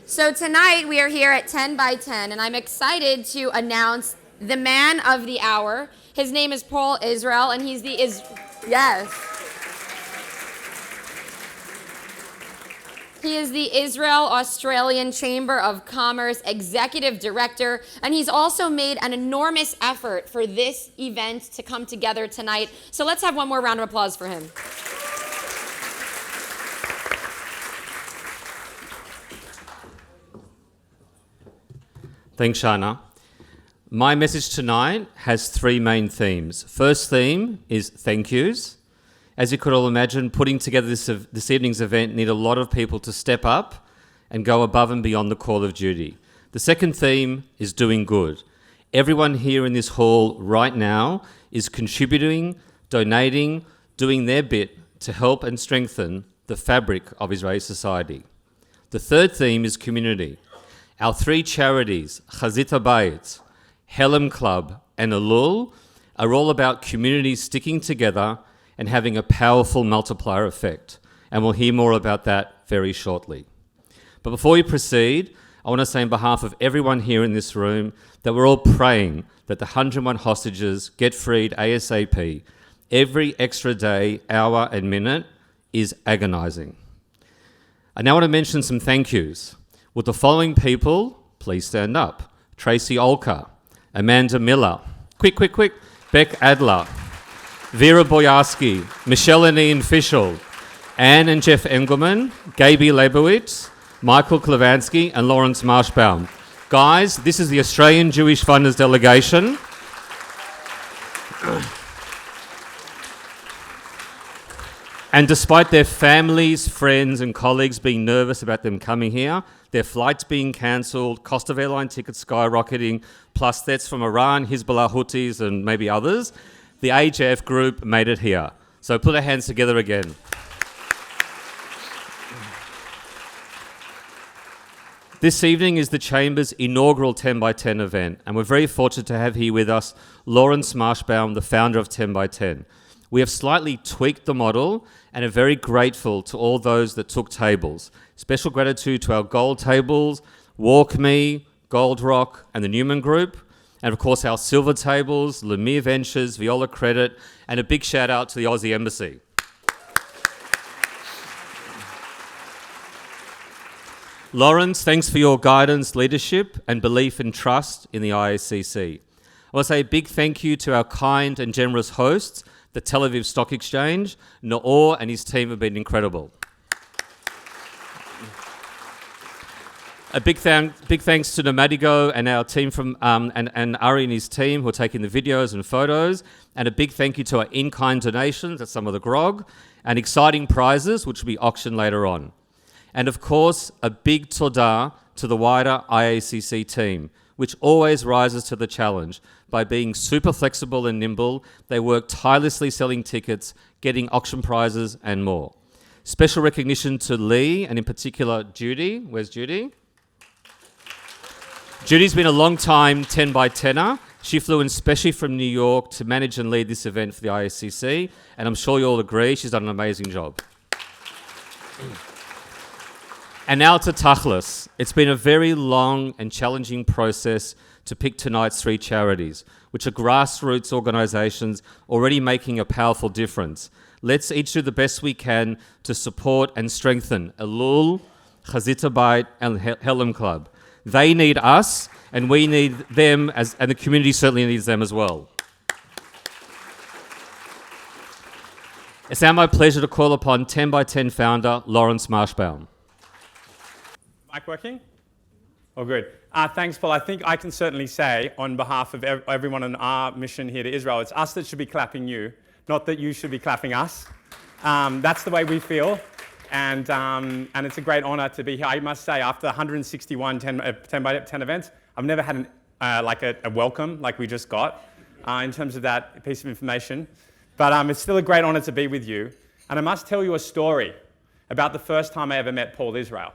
So tonight we are here at 10 by 10, and I'm excited to announce the man of the hour. His name is Paul Israel, and he's the yes. He is the Israel-Australian Chamber of Commerce Executive Director, and he's also made an enormous effort for this event to come together tonight. So let's have one more round of applause for him. Thanks, Shana. My message tonight has three main themes. First theme is thank yous. As you could all imagine, putting together this evening's event needed a lot of people to step up and go above and beyond the call of duty. The second theme is doing good. Everyone here in this hall right now is contributing, donating, doing their bit to help and strengthen the fabric of Israeli society. The third theme is community. Our three charities, Chazit Habayit, Helem Club, and Elul, are all about communities sticking together and having a powerful multiplier effect. And we'll hear more about that very shortly. But before we proceed, I want to say on behalf of everyone here in this room that we're all praying that the 101 hostages get freed ASAP. Every extra day, hour, and minute is agonizing. I now want to mention some thank yous. Would the following people please stand up? Tracy Olka, Amanda Miller, quick, Beck Adler, Vera Boyarski, Michelle and Ian Fischel, Anne and Jeff Engelman, Gaby Leibowitz, Michael Klavansky, and Laurence Marshbaum. Guys, this is the Australian Jewish Funders Delegation. And despite their families, friends, and colleagues being nervous about them coming here, their flights being cancelled, cost of airline tickets skyrocketing, plus threats from Iran, Hezbollah, Houthis, and maybe others, the AJF group made it here. So put our hands together again. This evening is the Chamber's inaugural 10 by 10 event, and we're very fortunate to have here with us Laurence Marshbaum, the founder of 10 by 10. We have slightly tweaked the model and are very grateful to all those that took tables. Special gratitude to our gold tables, Walk Me, Gold Rock, and the Newman Group. And of course our silver tables, Lemire Ventures, Viola Credit, and a big shout out to the Aussie Embassy. Laurence, thanks for your guidance, leadership, and belief and trust in the IACC. I want to say a big thank you to our kind and generous hosts, the Tel Aviv Stock Exchange. Naor and his team have been incredible. A big thanks to Nomadigo and our team from and Ari and his team who are taking the videos and photos. And a big thank you to our in-kind donations, that's some of the grog, and exciting prizes which will be auctioned later on. And of course, a big todah to the wider IACC team, which always rises to the challenge. By being super flexible and nimble, they work tirelessly selling tickets, getting auction prizes, and more. Special recognition to Lee, and in particular, Judy. Where's Judy? Judy's been a long time 10 by 10er. She flew in specially from New York to manage and lead this event for the IACC, and I'm sure you all agree she's done an amazing job. And now to Tachlis. It's been a very long and challenging process to pick tonight's three charities, which are grassroots organisations already making a powerful difference. Let's each do the best we can to support and strengthen Elul, Chazit Habayit, and Helem Club. They need us, and we need them, and the community certainly needs them as well. It's now my pleasure to call upon 10 by 10 founder Laurence Marshbaum. Mic working? Oh, good. Thanks, Paul. I think I can certainly say on behalf of everyone on our mission here to Israel, it's us that should be clapping you, not that you should be clapping us. That's the way we feel, and it's a great honor to be here. I must say, after 161 10 by 10 events, I've never had a welcome like we just got in terms of that piece of information. But it's still a great honor to be with you. And I must tell you a story about the first time I ever met Paul Israel.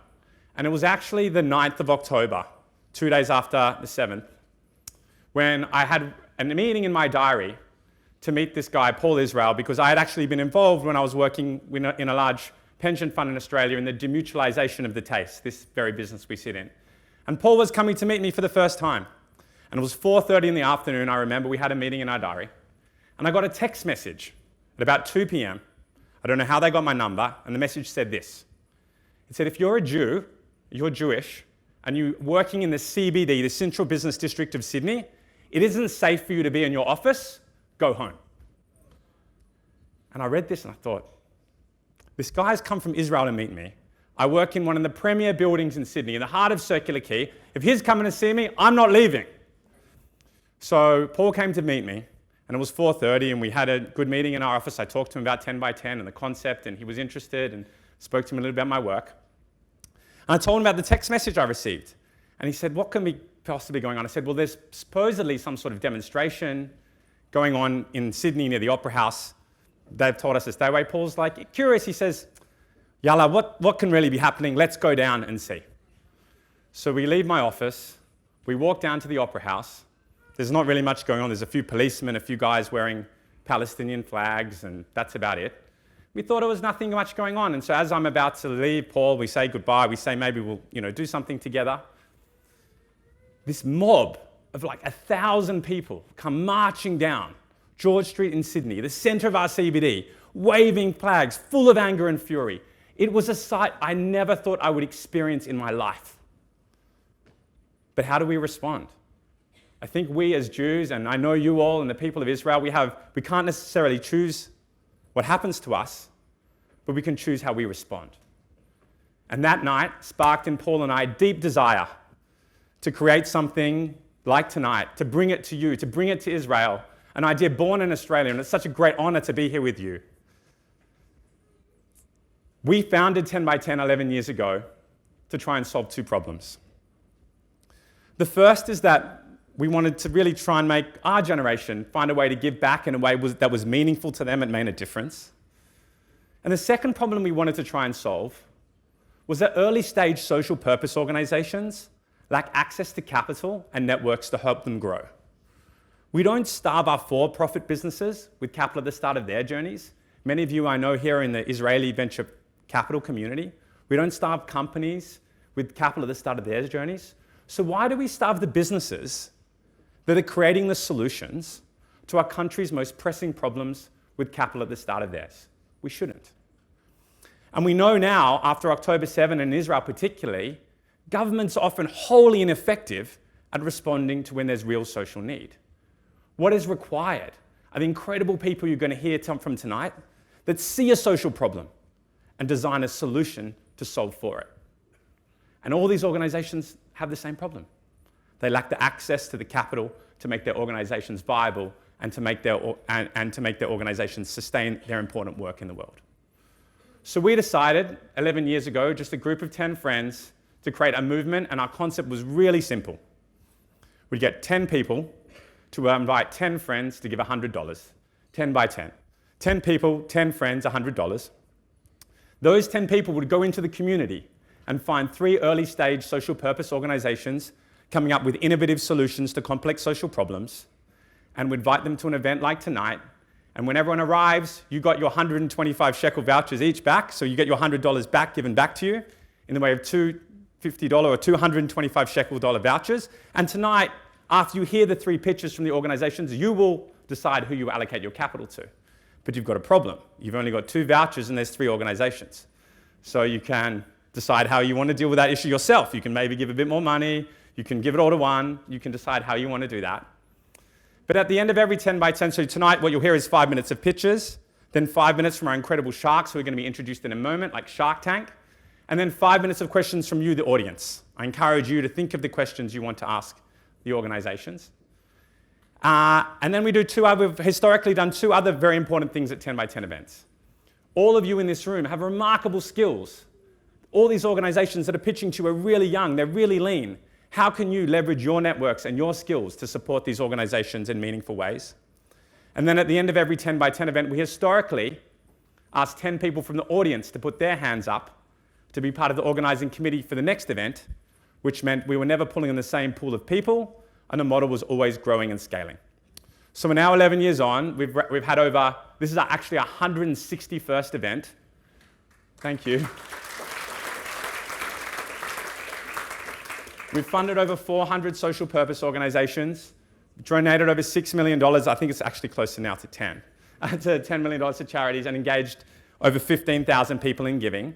And it was actually the 9th of October, 2 days after the 7th, when I had a meeting in my diary to meet this guy, Paul Israel, because I had actually been involved when I was working in a large pension fund in Australia in the demutualisation of the taste, this very business we sit in. And Paul was coming to meet me for the first time. And it was 4:30 in the afternoon, I remember. We had a meeting in our diary. And I got a text message at about 2 p.m. I don't know how they got my number, and the message said this. It said, if you're a Jew, you're Jewish, and you're working in the CBD, the Central Business District of Sydney, it isn't safe for you to be in your office, go home. And I read this and I thought, this guy's come from Israel to meet me. I work in one of the premier buildings in Sydney, in the heart of Circular Quay. If he's coming to see me, I'm not leaving. So Paul came to meet me, and it was 4:30, and we had a good meeting in our office. I talked to him about 10 by 10 and the concept, and he was interested, and spoke to him a little bit about my work. And I told him about the text message I received. And he said, what can be possibly going on? I said, well, there's supposedly some sort of demonstration going on in Sydney near the Opera House. They've told us to stay away. Paul's like, curious, he says, Yalla, what can really be happening? Let's go down and see. So we leave my office, we walk down to the Opera House. There's not really much going on. There's a few policemen, a few guys wearing Palestinian flags, and that's about it. We thought there was nothing much going on. And so as I'm about to leave Paul, we say goodbye. We say maybe we'll do something together. This mob of like 1,000 people come marching down George Street in Sydney, the centre of our CBD, waving flags, full of anger and fury. It was a sight I never thought I would experience in my life. But how do we respond? I think we as Jews, and I know you all and the people of Israel, we can't necessarily choose what happens to us, but we can choose how we respond. And that night sparked in Paul and I deep desire to create something like tonight, to bring it to you, to bring it to Israel, an idea born in Australia, and it's such a great honor to be here with you. We founded 10 by 10 11 years ago to try and solve two problems. The first is that we wanted to really try and make our generation find a way to give back in a way that was meaningful to them and made a difference. And the second problem we wanted to try and solve was that early stage social purpose organizations lack access to capital and networks to help them grow. We don't starve our for-profit businesses with capital at the start of their journeys. Many of you I know here in the Israeli venture capital community. We don't starve companies with capital at the start of their journeys. So why do we starve the businesses that are creating the solutions to our country's most pressing problems with capital at the start of theirs? We shouldn't. And we know now, after October 7, and in Israel particularly, governments are often wholly ineffective at responding to when there's real social need. What is required are the incredible people you're going to hear from tonight that see a social problem and design a solution to solve for it. And all these organizations have the same problem. They lack the access to the capital to make their organizations viable and to make their organizations sustain their important work in the world. So we decided 11 years ago, just a group of 10 friends, to create a movement, and our concept was really simple. We'd get 10 people to invite 10 friends to give $100, 10 by 10. 10 people, 10 friends, $100. Those 10 people would go into the community and find 3 early stage social purpose organizations coming up with innovative solutions to complex social problems, and we'd invite them to an event like tonight. And when everyone arrives, you got your 125 shekel vouchers each back, so you get your $100 back given back to you in the way of $250 or 225 shekel dollar vouchers. And tonight, after you hear the 3 pitches from the organizations, you will decide who you allocate your capital to. But you've got a problem. You've only got 2 vouchers and there's 3 organizations. So you can decide how you want to deal with that issue yourself. You can maybe give a bit more money. You can give it all to one. You can decide how you want to do that. But at the end of every 10 by 10, so tonight what you'll hear is 5 minutes of pitches, then 5 minutes from our incredible sharks who are going to be introduced in a moment, like Shark Tank, and then 5 minutes of questions from you, the audience. I encourage you to think of the questions you want to ask the organizations. And then we've historically done 2 other very important things at 10 by 10 events. All of you in this room have remarkable skills. All these organizations that are pitching to you are really young, they're really lean. How can you leverage your networks and your skills to support these organizations in meaningful ways? And then at the end of every 10 by 10 event, we historically asked 10 people from the audience to put their hands up to be part of the organizing committee for the next event, which meant we were never pulling in the same pool of people, and the model was always growing and scaling. So we're now 11 years on. We've had over, this is actually our 161st event. Thank you. We've funded over 400 social purpose organizations, donated over $6 million, I think it's actually closer now to 10, to $10 million to charities, and engaged over 15,000 people in giving.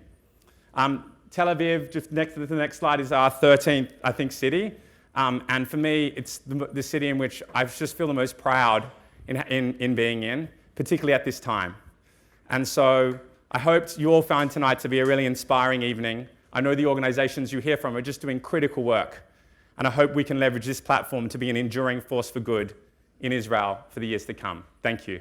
Tel Aviv, just next to the next slide, is our 13th, I think, city. And for me, it's the city in which I just feel the most proud in being in, particularly at this time. And so I hoped you all found tonight to be a really inspiring evening. I know the organizations you hear from are just doing critical work. And I hope we can leverage this platform to be an enduring force for good in Israel for the years to come. Thank you.